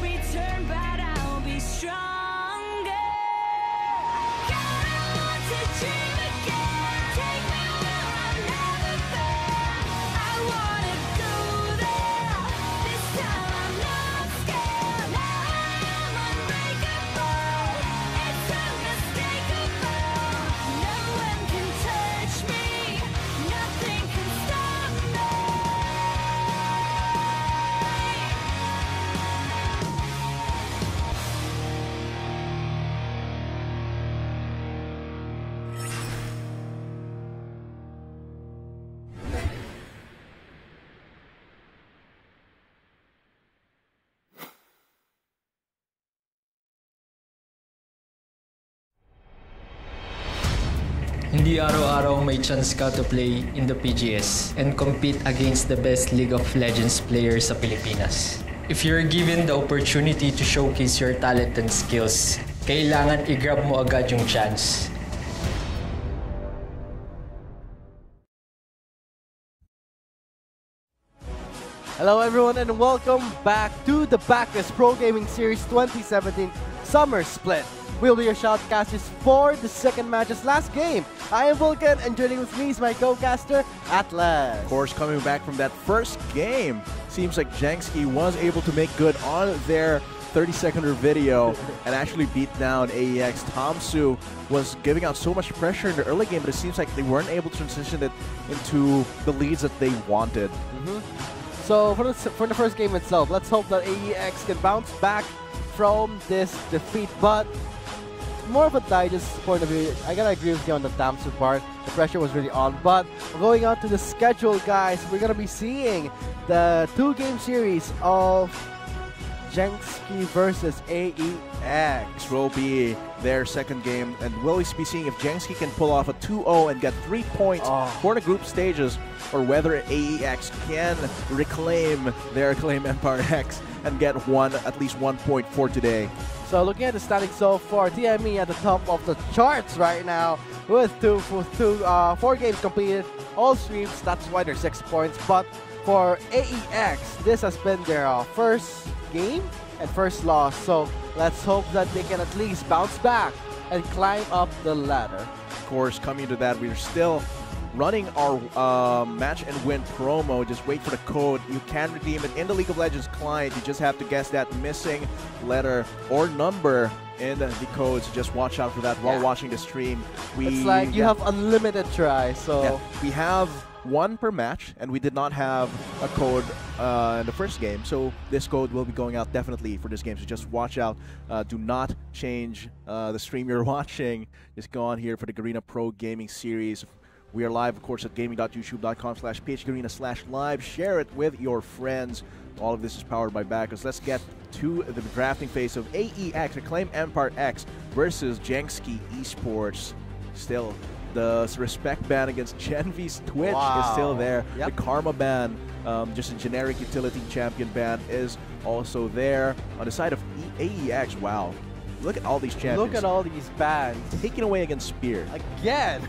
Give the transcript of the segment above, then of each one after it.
return, but I'll be stronger. God, I want to dream again. Take me where I've never been. I wanna go there. This time I'm not scared. Now I'm unbreakable. It's unmistakable. No one can touch me. Nothing can stop me. Hindi araw-araw may chance ka to play in the PGS and compete against the best League of Legends players sa Pilipinas. If you're given the opportunity to showcase your talent and skills, kailangan i-grab mo agad yung chance. Hello everyone and welcome back to the Backus Pro Gaming Series 2017 Summer Split. We'll be your shoutcasters for the second match's last game. I am Vulcan and joining with me is my co-caster, Atlas. Of course, coming back from that first game, seems like JSK was able to make good on their 30-second video and actually beat down AEX. Tamsu was giving out so much pressure in the early game, but it seems like they weren't able to transition it into the leads that they wanted. So for the first game itself, let's hope that AEX can bounce back from this defeat, but more of a digest point of view, I gotta agree with you on the Tamsu part. The pressure was really on, but going on to the schedule, guys, we're gonna be seeing the 2-game series of JSK versus AEX. This will be their second game, and we'll be seeing if JSK can pull off a 2-0 and get 3 points for the group stages, or whether AEX can reclaim their Acclaim Empire X and get at least 1 point for today. So looking at the standings so far, TME at the top of the charts right now with 4 games completed, all streams. That's why they're 6 points. But for AEX, this has been their first game and first loss. So let's hope that they can at least bounce back and climb up the ladder. Of course, coming to that, we're still running our match and win promo. Just wait for the code. You can redeem it in the League of Legends client. You just have to guess that missing letter or number in the codes. Just watch out for that while watching the stream. It's like you have unlimited tries. So we have 1 per match, and we did not have a code in the first game, so this code will be going out definitely for this game, so just watch out. Do not change the stream you're watching. Just go on here for the Garena Pro Gaming Series. We are live, of course, at gaming.youtube.com/phgarena/live. Share it with your friends. All of this is powered by Backus. Let's get to the drafting phase of AEX, Acclaim Empire X versus JSK Esports. Still, the respect ban against Genvi's Twitch is still there. The Karma ban, just a generic utility champion ban, is also there. On the side of AEX, wow. Look at all these champions. Look at all these bans. Taking away against Spear. Again!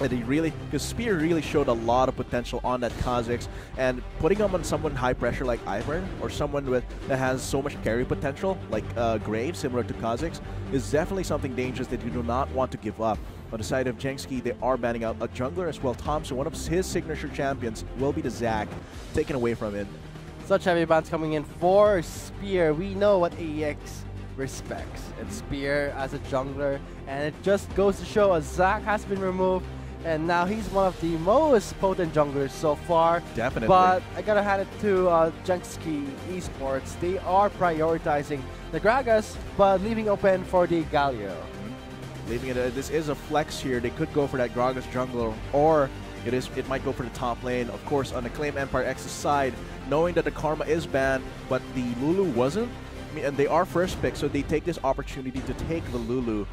And because Spear really showed a lot of potential on that Kha'Zix, and putting him on someone high pressure like Ivern, or someone that has so much carry potential like Graves, similar to Kha'Zix, is definitely something dangerous that you do not want to give up. On the side of JSK, they are banning out a jungler as well. Thompson, one of his signature champions, will be the Zac, taken away from it. Such heavy bans coming in for Spear. We know what AEX respects. It's Spear as a jungler, and it just goes to show a Zac has been removed, and now he's one of the most potent junglers so far. Definitely. But I gotta hand it to JSK Esports. They are prioritizing the Gragas, but leaving open for the Galio. Leaving it, this is a flex here. They could go for that Gragas jungler, or it might go for the top lane. Of course, on the Acclaim Empire X's side, knowing that the Karma is banned, but the Lulu wasn't, and they are first pick, so they take this opportunity to take the Lulu.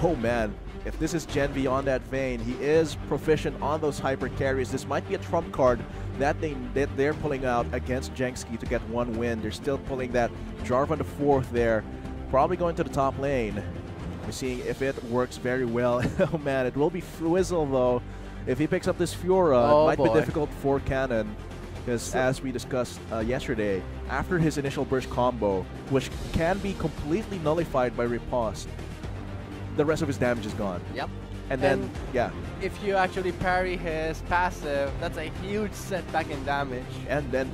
Oh man, if this is Genvi on that vein, he is proficient on those hyper carries. This might be a trump card that they're pulling out against JSK to get 1 win. They're still pulling that Jarvan the 4th there, probably going to the top lane. We're seeing if it works very well. Oh man, it will be Frizzle though. If he picks up this Fiora, it might be difficult for Cannon. Because as we discussed yesterday, after his initial burst combo, which can be completely nullified by riposte, the rest of his damage is gone. Yep. And then, yeah. If you actually parry his passive, that's a huge setback in damage. And then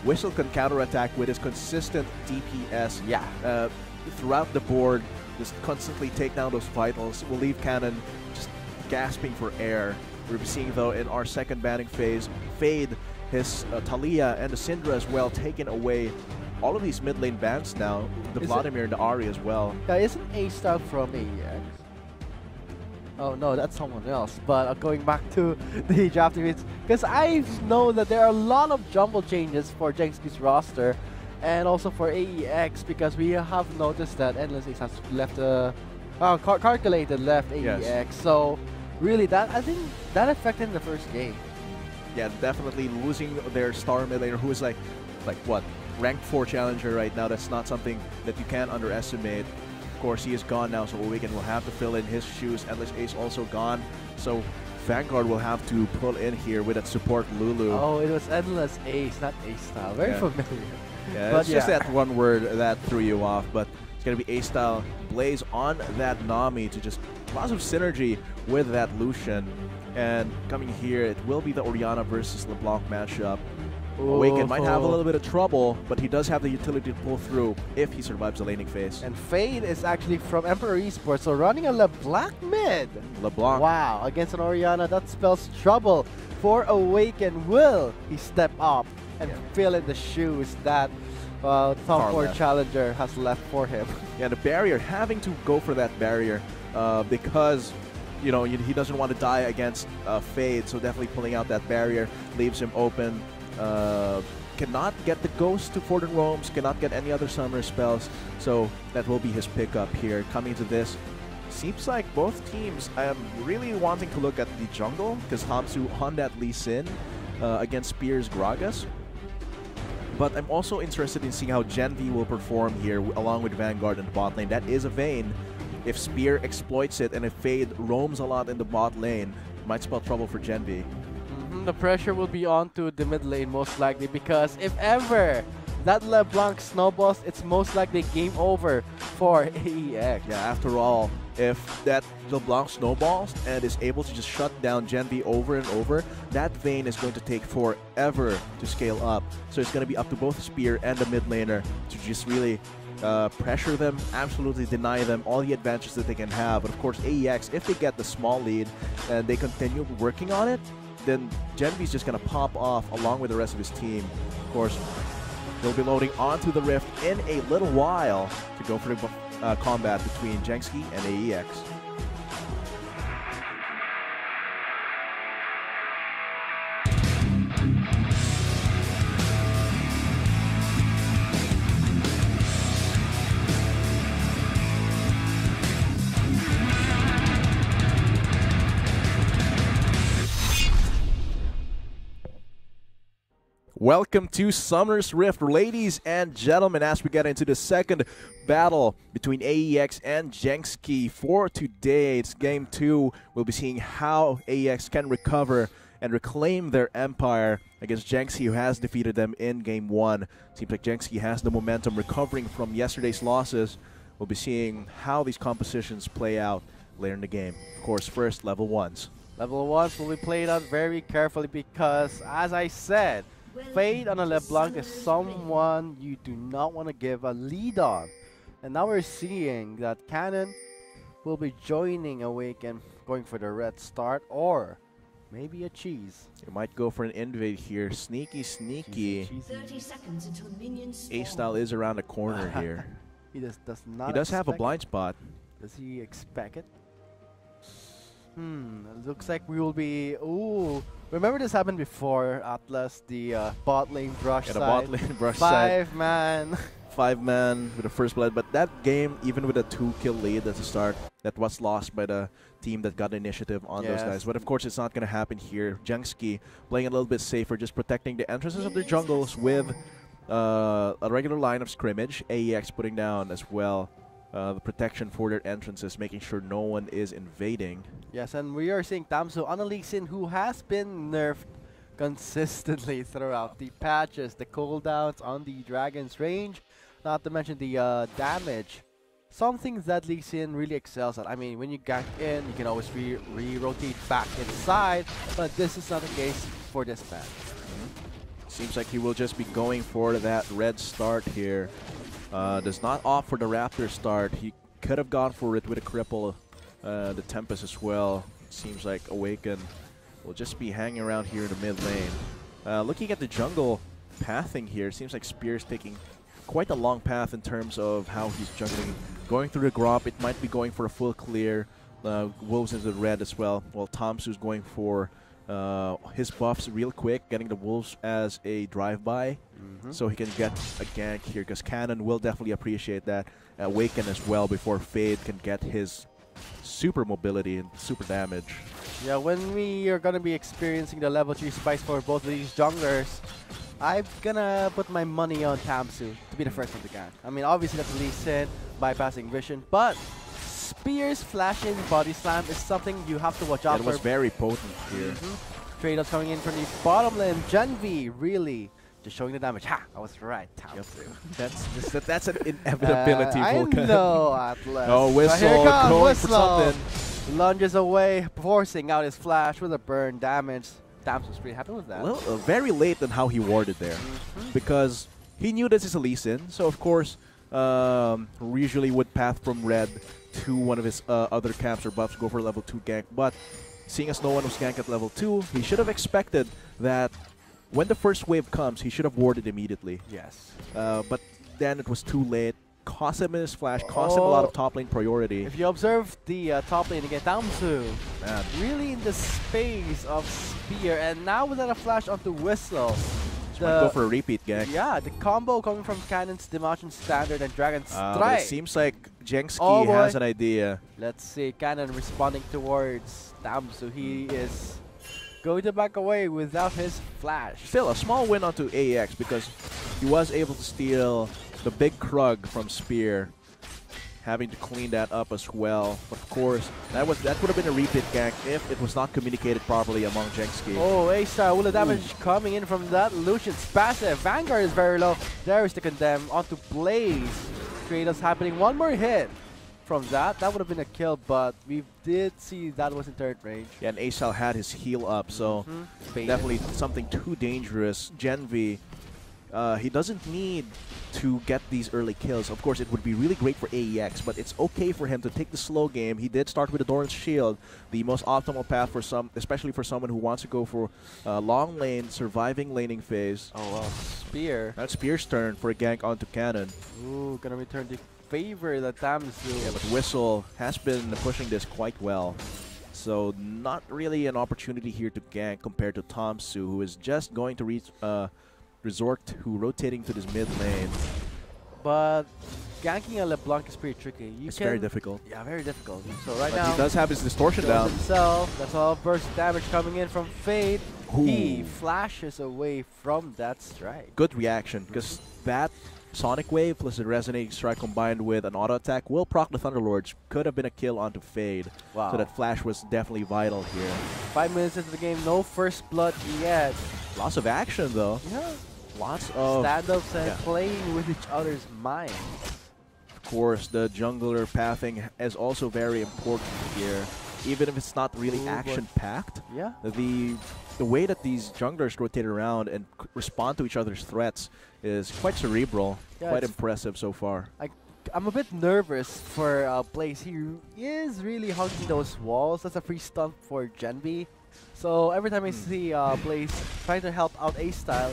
Whistle can counterattack with his consistent DPS. Yeah. Throughout the board, just constantly take down those vitals. Will leave Cannon just gasping for air. We're seeing though in our second banning phase, Fade, his Talia and the Syndra as well taken away. All of these mid lane bans now, the Vladimir and the Ari as well. Yeah, isn't A-Star from AEX? Oh no, that's someone else. But going back to the drafting rates, because I know that there are a lot of jumble changes for Jenski's roster, and also for AEX, because we have noticed that Endless Ace has left calculated left AEX. Yes. So really, that I think that affected the first game. Yeah, definitely losing their star mid laner, who is like what, ranked 4 challenger right now. That's not something that you can underestimate. Of course, he is gone now, so Awaken will have to fill in his shoes. Endless Ace also gone, so Vanguard will have to pull in here with that support Lulu. Oh, it was Endless Ace, not A-Style. Very familiar. Yeah, But it's just that one word that threw you off, but it's going to be A-Style Blaze on that Nami to just lots of synergy with that Lucian. And coming here, it will be the Orianna versus LeBlanc matchup. Awaken might have a little bit of trouble, but he does have the utility to pull through if he survives the laning phase. And Fade is actually from Emperor Esports, so running a LeBlanc mid. LeBlanc. Wow, against an Orianna, that spells trouble for Awaken. Will he step up and fill in the shoes that top 4 challenger has left for him? Yeah, the barrier, having to go for that barrier because he doesn't want to die against Fade, so definitely pulling out that barrier leaves him open. Cannot get the Ghost to Fordon Roams, cannot get any other summoner spells, so that will be his pickup here. Coming to this, seems like both teams, I am really wanting to look at the jungle, because Hamsu on that Lee Sin against Spears Gragas. But I'm also interested in seeing how Gen V will perform here along with Vanguard in the bot lane. That is a Vayne. If Spear exploits it and if Fade roams a lot in the bot lane, it might spell trouble for Gen V. The pressure will be on to the mid lane most likely, because if ever that LeBlanc snowballs, it's most likely game over for AEX. Yeah, after all, if that LeBlanc snowballs and is able to just shut down Gen V over and over, that Vayne is going to take forever to scale up. So it's going to be up to both Spear and the mid laner to just really pressure them, absolutely deny them all the advantages that they can have. But of course, AEX, if they get the small lead and they continue working on it, then Gen V's just going to pop off along with the rest of his team. Of course, they'll be loading onto the Rift in a little while to go for the combat between Jenski and AEX. Welcome to Summer's Rift, ladies and gentlemen, as we get into the second battle between AEX and Jenski for today. It's Game 2. We'll be seeing how AEX can recover and reclaim their empire against Jenski, who has defeated them in Game 1. Seems like Jenski has the momentum recovering from yesterday's losses. We'll be seeing how these compositions play out later in the game. Of course, first, level 1s. Level 1s will be played out very carefully because, as I said, Fade on a LeBlanc is someone you do not want to give a lead on. And now we're seeing that Cannon will be joining Awaken, going for the red start, or maybe a cheese. You might go for an invade here. Sneaky, sneaky. 30 seconds until minions spawn. A-Style is around the corner here. He does not. He does have a expect blind spot. Does he expect it? It looks like we will be. Ooh, remember this happened before, Atlas, the bot lane brush Yeah, side. the bot lane brush side. 5-man. 5-man with the first blood, but that game, even with a 2-kill lead at the start, that was lost by the team that got the initiative on those guys. But of course, it's not going to happen here. Jenski playing a little bit safer, just protecting the entrances of their jungles with a regular line of scrimmage. AEX putting down as well the protection for their entrances, making sure no one is invading. Yes, and we are seeing Tamsu on a Lee Sin who has been nerfed consistently throughout the patches, the cooldowns on the Dragon's range, not to mention the damage. Something that Lee Sin really excels at. I mean, when you gank in, you can always re-rotate back inside, but this is not the case for this match. Seems like he will just be going for that red start here. Does not opt for the Raptor start. He could have gone for it with a cripple, the Tempest as well. Seems like Awaken will just be hanging around here in the mid lane. Looking at the jungle pathing here, seems like Spear's taking quite a long path in terms of how he's juggling. Going through the Gromp, it might be going for a full clear. Wolves into the red as well, while Tomsu's going for his buffs real quick, getting the Wolves as a drive-by, so he can get a gank here, because Cannon will definitely appreciate that. Awaken as well before Fade can get his super mobility and super damage. Yeah, when we are going to be experiencing the level 3 spikes for both of these junglers, I'm gonna put my money on Tamsu to be the first one to gank. I mean, obviously that's Lee Sin, bypassing vision, but Spear's flashing body slam is something you have to watch out for. It was very potent here. Trade-offs coming in from the bottom lane. Genvi really just showing the damage. Ha! I was right, Tamsu. That's an inevitability, Vulcan. I know, Atlas. Oh, Whistle, But here comes going Whistle. for something. Lunges away, forcing out his flash with a burn damage. Tamsu's pretty happy with that. Well, very late in how he warded there, because he knew this is a Lee Sin, so of course, usually would path from red to one of his other camps or buffs, go for level 2 gank, but seeing as no one was ganked at level 2, he should have expected that when the first wave comes, he should have warded immediately. Yes. But then it was too late. Cost him his flash, cost him a lot of top lane priority. If you observe the top lane again, Tamsu Man. really in the space of Spear, and now without a flash onto Whistle. Might go for a repeat gank. Yeah, the combo coming from Cannon's Dimension Standard and Dragon But Strike. it seems like Jengski has an idea. Let's see, Cannon responding towards Tamsu. He is going to back away without his flash. Still, a small win onto AEX because he was able to steal the big Krug from Spear, having to clean that up as well. But of course, that would have been a repeat gank if it was not communicated properly among Jengski. Oh, A-Star, will the damage coming in from that Lucian's passive. Vanguard is very low. There is the Condemn onto Blaze. Trade-offs happening. One more hit from that. That would have been a kill, but we did see that was in third range. Yeah, and Asal had his heal up, so definitely something too dangerous. Genvi, he doesn't need to get these early kills. Of course, it would be really great for AEX, but it's okay for him to take the slow game. He did start with the Doran's Shield, the most optimal path for some, especially for someone who wants to go for long lane, surviving laning phase. Oh, well. Spear. That's Spear's turn for a gank onto Cannon. Ooh, gonna return the favor that Tamsu. Yeah, but Whistle has been pushing this quite well. So not really an opportunity here to gank compared to Tomsu, who is just going to resort to rotating to this mid lane. But ganking a LeBlanc is pretty tricky. It's very difficult. Yeah, very difficult. So right But now, he does have his distortion shows down. himself. That's all burst damage coming in from Fade. Ooh. He flashes away from that strike. Good reaction, because that Sonic Wave plus the Resonating Strike combined with an auto attack will proc the Thunderlords. Could have been a kill onto Fade. Wow. So that flash was definitely vital here. 5 minutes into the game, no first blood yet. Lots of action though. Yeah. Lots of... Stand-ups and yeah. playing with each other's minds. Of course, the jungler pathing is also very important here. Even if it's not really action-packed. Yeah. The way that these junglers rotate around and respond to each other's threats is quite cerebral, Yeah, quite it's impressive so far. I'm a bit nervous for Blaze. He is really hugging those walls. That's a free stun for Genvi. So every time I see Blaze trying to help out A-Style,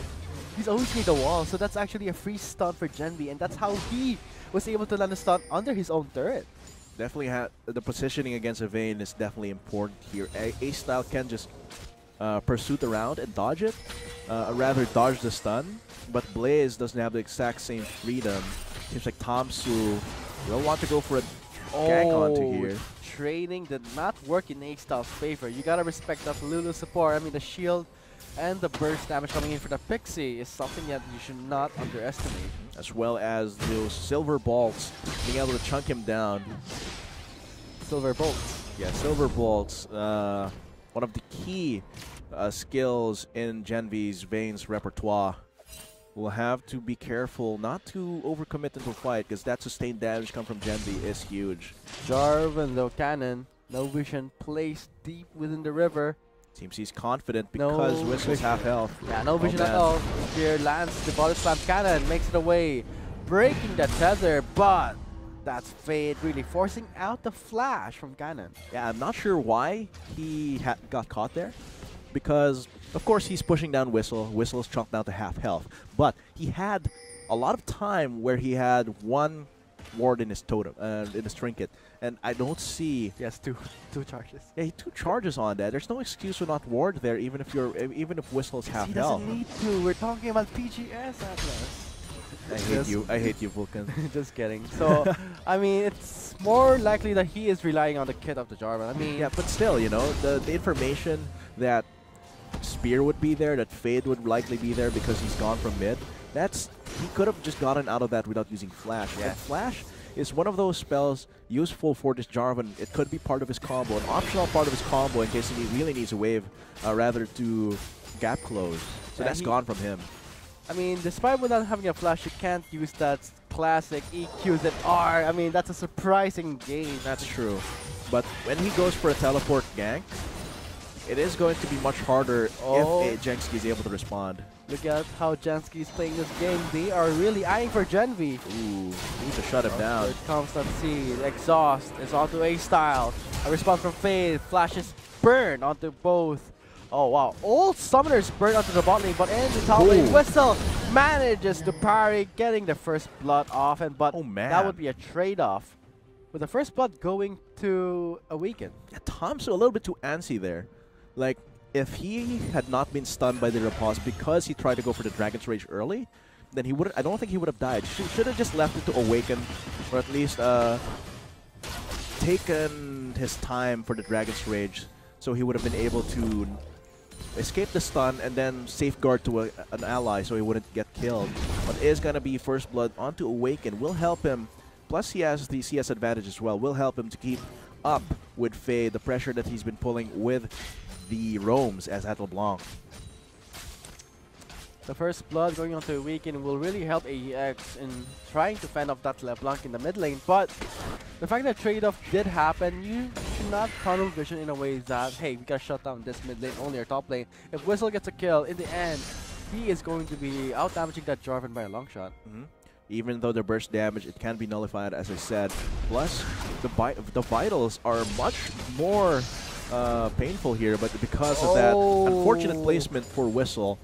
he's always near the wall. So that's actually a free stun for Genvi, and that's how he was able to land a stun under his own turret. Definitely, the positioning against a Vayne is definitely important here. A-Style can just pursuit around and dodge it, rather dodge the stun, but Blaze doesn't have the exact same freedom. Seems like Tomsu will want to go for a gank onto here. Training did not work in A-Style's favor. You gotta respect that Lulu support. I mean, the shield and the burst damage coming in for the Pixie is something that you should not underestimate. As well as those silver bolts, being able to chunk him down. Silver bolts. Yeah, silver bolts, one of the key skills in Gen V's veins repertoire. We'll have to be careful not to overcommit into a fight because that sustained damage come from Gen V is huge. Jarvan, low cannon, no vision, placed deep within the river. Seems he's confident because No Whistle's half health. Yeah, no vision at man. all. Spear lands the body slam cannon, makes it away, breaking the tether, but that's Fade really forcing out the flash from cannon. Yeah, I'm not sure why he got caught there. Because, of course, he's pushing down Whistle. Whistle's chunked down to half health. But he had a lot of time where he had one ward in his totem, in his trinket. And I don't see... He has two charges. Yeah, he 2 charges on that. There's no excuse to not ward there, even if Whistle's half He health. doesn't need to. We're talking about PGS, Atlas. I hate you, Vulcan. Just kidding. So, I mean, it's more likely that he is relying on the kit of the Jarvan. I mean, Yeah, but still, you know, the information that Spear would be there, that Fade would likely be there because he's gone from mid, he could have just gotten out of that without using Flash. Yeah. And Flash is one of those spells useful for this Jarvan. It could be part of his combo, an optional part of his combo in case he really needs a wave rather to gap close. So Yeah, that's gone from him. I mean, despite without having a flash, you can't use that classic EQs that are. I mean, that's a surprising game. That's true. But when he goes for a teleport gank, it is going to be much harder if Jenski is able to respond. Look at how Jansky is playing this game. They are really eyeing for Gen V. Ooh, need to shut him down. Here comes that seed. Exhaust is onto A-Style. A response from Fade. Flashes burn onto both. Oh wow, all summoners burn onto the bot lane, but in the top lane, Ooh. Whistle manages to parry, getting the first blood off, and but Oh, man. that would be a trade-off. With the first blood going to Awaken. Yeah, Tom's a little bit too antsy there. Like, if he had not been stunned by the repulse because he tried to go for the Dragon's Rage early, then he would. I don't think he would have died. Should have just left it to Awaken, or at least taken his time for the Dragon's Rage, so he would have been able to escape the stun and then safeguard to an ally so he wouldn't get killed. But it is gonna be first blood onto Awaken. Will help him. Plus he has the CS advantage as well. Will help him to keep up with Fade, the pressure that he's been pulling with the roams as at LeBlanc. The first blood going onto Awaken will really help AEX in trying to fend off that LeBlanc in the mid lane, but the fact that trade-off did happen, you should not tunnel vision in a way that, hey, we gotta shut down this mid lane, only our top lane. If Whistle gets a kill, in the end, he is going to be out-damaging that Jarvan by a long shot. Even though the burst damage, it can be nullified, as I said. Plus, the vitals are much more painful here, but because of that unfortunate placement for Whistle,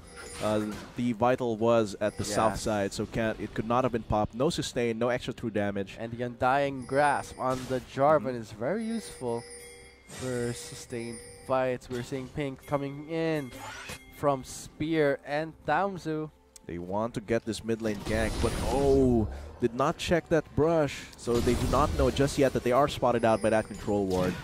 the vital was at the south side, so it could not have been popped. No sustain, no extra true damage. And the Undying Grasp on the Jarvan is very useful for sustained fights. We're seeing Pink coming in from Spear and Tamzu. They want to get this mid lane gank, but did not check that brush, so they do not know just yet that they are spotted out by that control ward.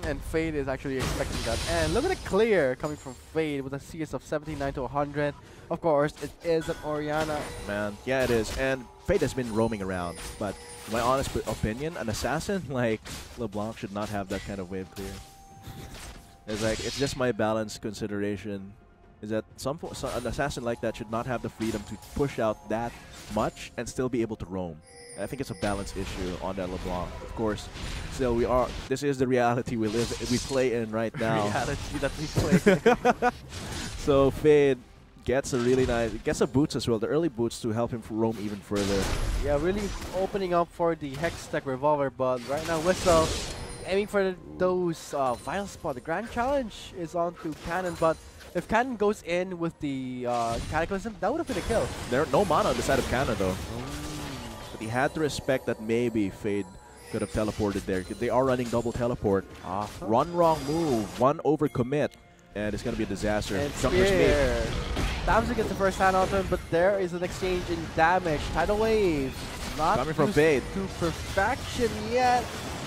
And Fade is actually expecting that. And look at the clear coming from Fade with a CS of 79 to 100. Of course, it is an Orianna. Man, yeah, it is. And Fade has been roaming around, but in my honest opinion, an assassin like LeBlanc should not have that kind of wave clear. It's just my balanced consideration. Is that an assassin like that should not have the freedom to push out that much and still be able to roam. I think it's a balance issue on that LeBlanc. Of course, still this is the reality we play in right now. Reality that we play. So Fade gets a boots as well, the early boots to help him roam even further. Yeah, really opening up for the Hex Tech Revolver, but right now Whistle aiming for those vital spot. The Grand Challenge is on to Cannon, but if Cannon goes in with the Cataclysm, that would have been a kill. There's no mana on the side of Cannon though. But he had to respect that maybe Fade could have teleported there. They are running double teleport. Run wrong move, one overcommit, and it's going to be a disaster. And Jungler's mate. Tamzu gets the first hand on him, but there is an exchange in damage. Tidal Wave not Coming from used Fade. to perfection yet.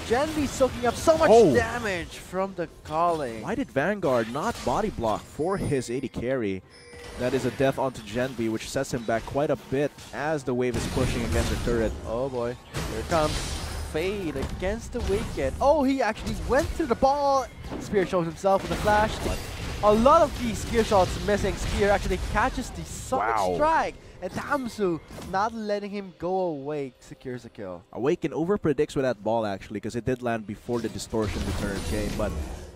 Gen V soaking up so much damage from the calling. Why did Vanguard not body block for his AD carry? That is a death onto Gen V, which sets him back quite a bit as the wave is pushing against the turret. Oh boy, here comes Fade against the wicket. Oh, he actually went to the ball. Spear shows himself with a flash. A lot of these Spear shots missing. Spear actually catches the Sonic Wow. Strike. And Tamsu, not letting him go away, secures a kill. Awaken over-predicts with that ball, actually, because it did land before the distortion return came. But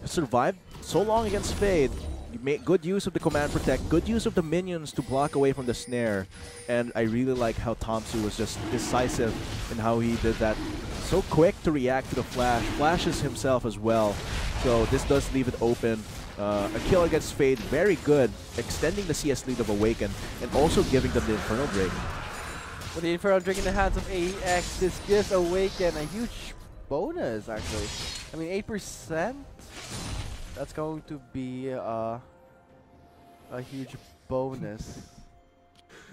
survived so long against Fade. You made good use of the command protect, good use of the minions to block away from the snare. And I really like how Tamsu was just decisive in how he did that. So quick to react to the flash. Flashes himself as well. So this does leave it open. A kill against Fade, very good, extending the CS lead of Awaken, and also giving them the Infernal Drake. With the Infernal Drake in the hands of AEX, this gives Awaken a huge bonus, actually. I mean, 8%? That's going to be a huge bonus.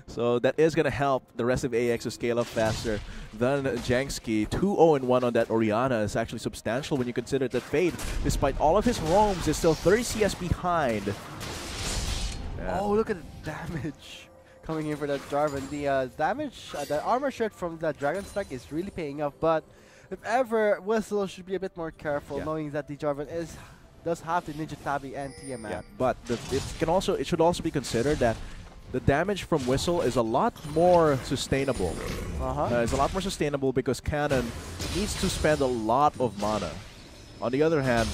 So that is going to help the rest of AEX to scale up faster than JSK. 2-0-1 on that Orianna is actually substantial when you consider that Fade, despite all of his roams, is still 30 CS behind. Yeah. Oh, look at the damage coming in for that Jarvan. The damage, the armor shirt from that Dragon Strike is really paying off, but if ever, Whistle should be a bit more careful, knowing that the Jarvan does have the Ninja Tabi and Tiamat. Yeah, but it should also be considered that the damage from Whistle is a lot more sustainable. It's a lot more sustainable because Cannon needs to spend a lot of mana. On the other hand,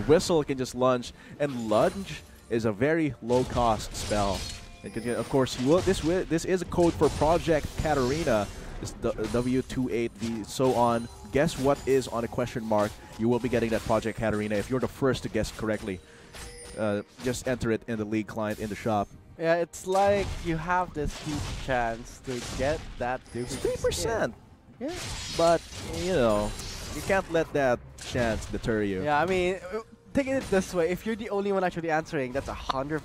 Whistle can just lunge, and lunge is a very low-cost spell. And of course, this is a code for Project Katarina. This W28V so on. Guess what is on a question mark? You will be getting that Project Katarina if you're the first to guess correctly. Just enter it in the League client in the shop. Yeah, it's like you have this huge chance to get that. It's 3%. Yeah. But, you know, you can't let that chance deter you. Yeah, I mean, taking it this way, if you're the only one actually answering, that's 100%.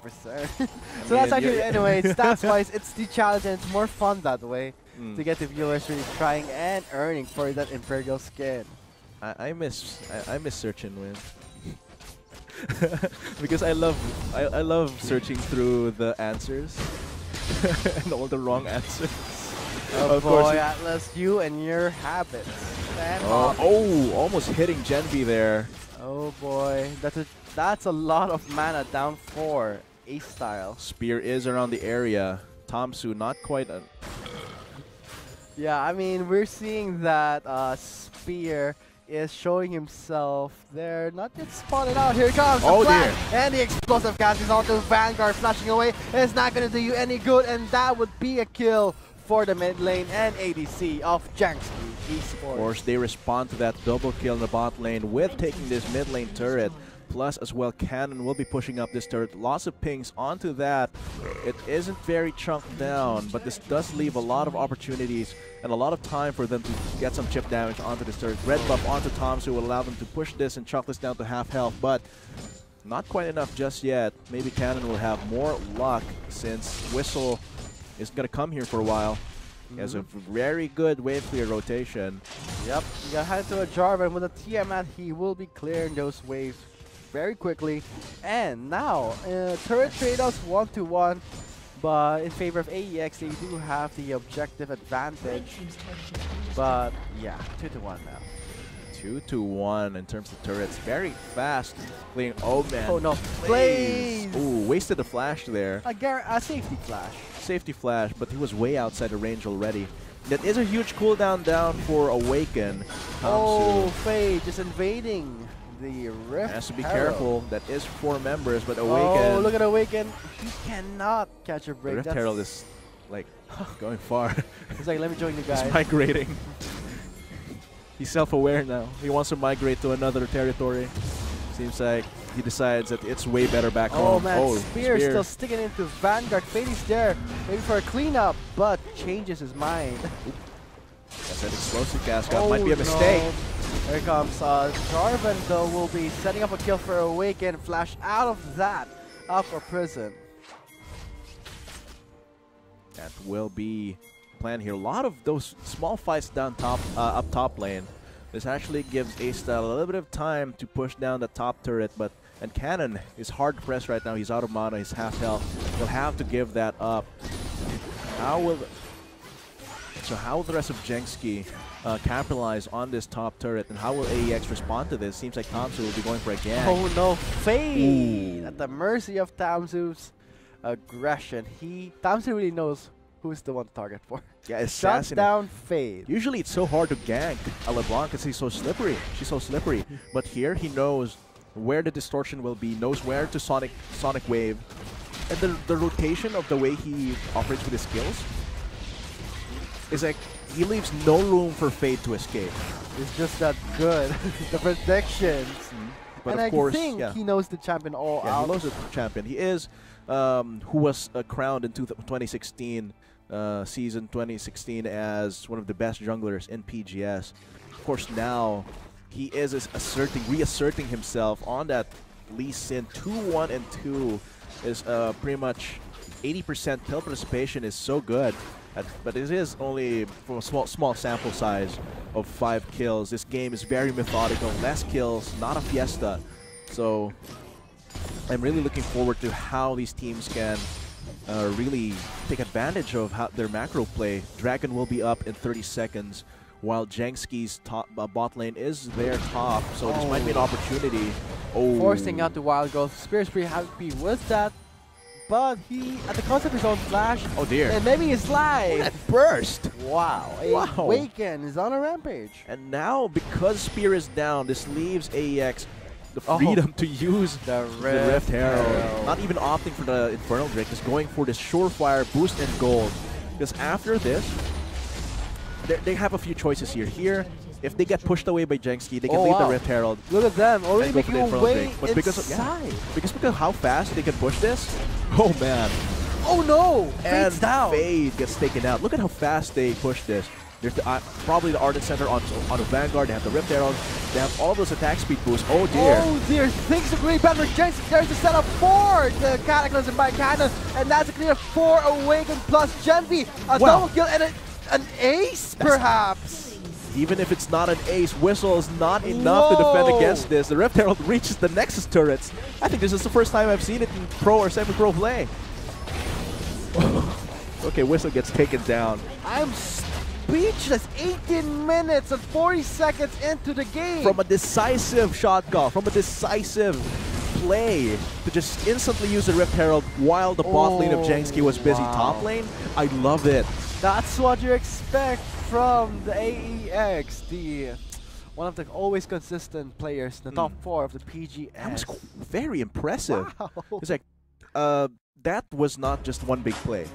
So that's actually, anyway, stats-wise, it's the challenge and it's more fun that way to get the viewers really trying and earning for that Imperial skin. I miss search and win. Because I love searching through the answers and all the wrong answers. Oh of boy, course. Atlas, you and your habits. Almost hitting Genvi there. Oh boy, that's a lot of mana down for Ace style. Spear is around the area. Tamsu not quite. Yeah, I mean, we're seeing that Spear is showing himself there, not yet spotted out. Here it comes, the flash, and the explosive cast is onto Vanguard, flashing away. It's not going to do you any good, and that would be a kill for the mid lane and ADC of JSK Esports. Of course, they respond to that double kill in the bot lane with taking this mid lane turret. Plus, as well, Cannon will be pushing up this turret. Lots of pings onto that. It isn't very chunked down, but this does leave a lot of opportunities and a lot of time for them to get some chip damage onto this turret. Red buff onto Tomsu will allow them to push this and chuck this down to half health, but not quite enough just yet. Maybe Cannon will have more luck since Whistle is going to come here for a while. He has a very good wave clear rotation. Yep, you got head to a Jarvan with a Tiamat. He will be clearing those waves very quickly. And now, turret trade-offs 1-1, but in favor of AEX, they do have the objective advantage. But yeah, 2-1 now. 2-1 in terms of turrets. Very fast. Clearing. Oh man. Oh no. Blaze! Ooh, wasted the flash there. A safety flash. Safety flash, but he was way outside the range already. That is a huge cooldown down for Awaken. Oh, Faye just invading the Rift. Has to be Herald. careful. That is 4 members, but Awaken. Oh, look at Awaken. He cannot catch a break. The Rift Herald is like going far. It's like, let me join you guys. He's migrating. He's self-aware now. He wants to migrate to another territory. Seems like he decides that it's way better back home. Oh man, Spear still sticking into Vanguard. Fade's there, maybe for a cleanup, but changes his mind. That's an explosive cast. Might be a mistake. No. Here comes Jarvan, though, will be setting up a kill for Awaken. Flash out of that upper prison. That will be plan here. A lot of those small fights down top, up top lane. This actually gives A-Style a little bit of time to push down the top turret, and Cannon is hard pressed right now. He's out of mana, he's half health. He'll have to give that up. How will So how will the rest of JSK capitalize on this top turret, and how will AEX respond to this? Seems like Tamsu will be going for a gang. Oh no, Fade! Ooh. At the mercy of Tamsu's aggression. Tamsu really knows who's the one to target for. Yeah, Shut assassin. down Fade. Usually it's so hard to gank a LeBlanc because he's so slippery. She's so slippery. But here he knows where the distortion will be, knows where to Sonic Wave. And the rotation of the way he operates with his skills is like he leaves no room for Fade to escape. It's just that good. The predictions. But and of course, I think yeah. he knows the champion all Yeah, out. he knows the champion. He is who was crowned in 2016, season 2016 as one of the best junglers in PGS. Of course, now he is reasserting himself on that Lee Sin 2-1 and 2 is pretty much 80% kill participation is so good. But it is only from a small sample size of 5 kills. This game is very methodical, less kills, not a fiesta. So I'm really looking forward to how these teams can really take advantage of their macro play. Dragon will be up in 30 seconds, while JSK's top bot lane is their top. So this might be an opportunity. Oh, Forcing out the wild growth. Spirit's pretty happy with that. But he, at the cost of his own flash, oh dear. and maybe his life. That burst! Wow. Wow. Awaken is on a rampage. And now, because Spear is down, this leaves AEX the freedom to use The Rift Herald. Not even opting for the Infernal Drake, just going for this surefire boost in gold. Because after this, they have a few choices here. Here, if they get pushed away by JSK, they can leave the Rift Herald. Look at them, already and go for making the a Infernal way Drake. But because inside. of how fast they can push this, oh man. Oh no! And Fade's down. Fade gets taken out. Look at how fast they push this. There's probably the Ardent Center on a Vanguard. They have the Rift Herald. They have all those attack speed boosts. Oh dear. Oh dear, things are really bad for JSK. There's the setup for the Cataclysm by Cannon, and that's a clear 4 Awaken plus Genvi. A double kill and an ace, perhaps. Even if it's not an ace, Whistle is not enough to defend against this. The Rift Herald reaches the Nexus turrets. I think this is the first time I've seen it in pro or semi-pro play. Okay, Whistle gets taken down. I'm speechless. 18 minutes and 40 seconds into the game. From a decisive shot call, from a decisive play to just instantly use the Rift Herald while the bot lane of JSK was busy top lane. I love it. That's what you expect from the AEX, one of the always consistent players, the top 4 of the PGS. That was very impressive. Wow. It's like, that was not just one big play.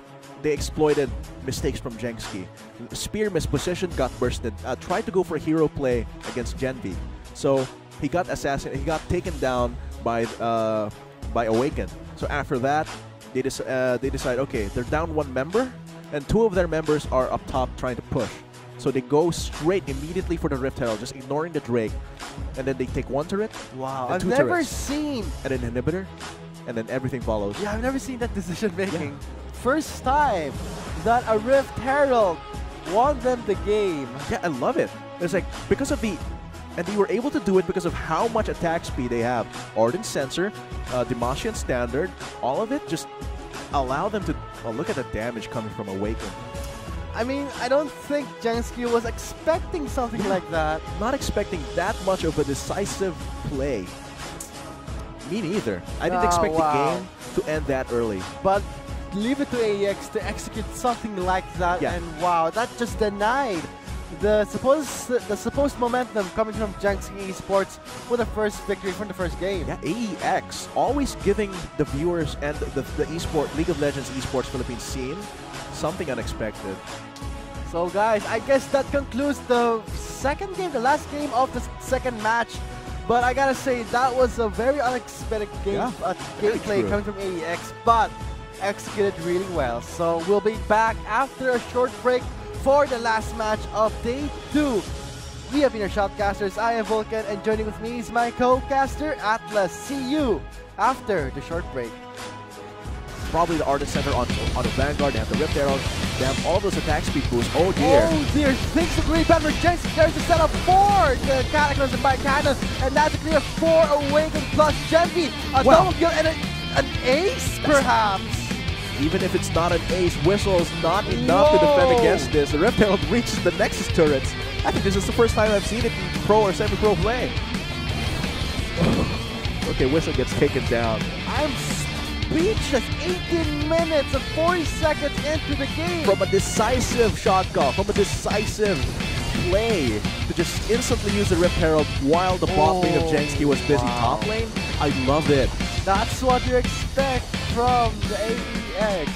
They exploited mistakes from JSK. Spear mispositioned, got bursted. Tried to go for a hero play against Genvi. So he got assassinated. He got taken down by Awaken. So after that, they decide, okay, they're down 1 member, and 2 of their members are up top trying to push. So they go straight immediately for the Rift Herald, just ignoring the Drake. And then they take 1 turret. Wow, and I've 2 never turrets, seen. and an inhibitor, and then everything follows. Yeah, I've never seen that decision making. First time that a Rift Herald won them the game. Yeah, I love it. It's like, because of and they were able to do it because of how much attack speed they have. Ardent Sensor, Demacian Standard, all of it just allow them to, look at the damage coming from Awaken. I mean, I don't think JSK was expecting something like that. Not expecting that much of a decisive play. Me neither. I didn't expect the game to end that early. But leave it to AEX to execute something like that, and wow, that just denied the supposed momentum coming from JSK Esports with the first victory from the first game. Yeah, AEX always giving the viewers and the League of Legends Esports Philippines scene something unexpected. So guys, I guess that concludes the second game, the last game of the second match. But I gotta say, that was a very unexpected game, gameplay coming from AEX, but executed really well. So we'll be back after a short break for the last match of day 2. We have been your Shoutcasters. I am Vulcan, and joining with me is my co-caster, Atlas. See you after the short break. Probably the Ardent Center on the Vanguard. They have the Rift Herald. They have all those attack speed boosts. Oh dear. Oh dear, things are really bad for JSK. There's the setup for the Cataclysm by Cannon, and that's a clear 4 Awaken plus Genvi. A double kill and an ace, perhaps. Even if it's not an ace, Whistle is not enough to defend against this. The Rift Herald reaches the Nexus turrets. I think this is the first time I've seen it in pro or semi-pro play. Okay, Whistle gets taken down. I'm speechless. 18 minutes and 40 seconds into the game. From a decisive shot call, from a decisive play to just instantly use the Rift Herald while the bot lane of JSK was busy Wow. top lane. I love it. That's what you expect from the AEX.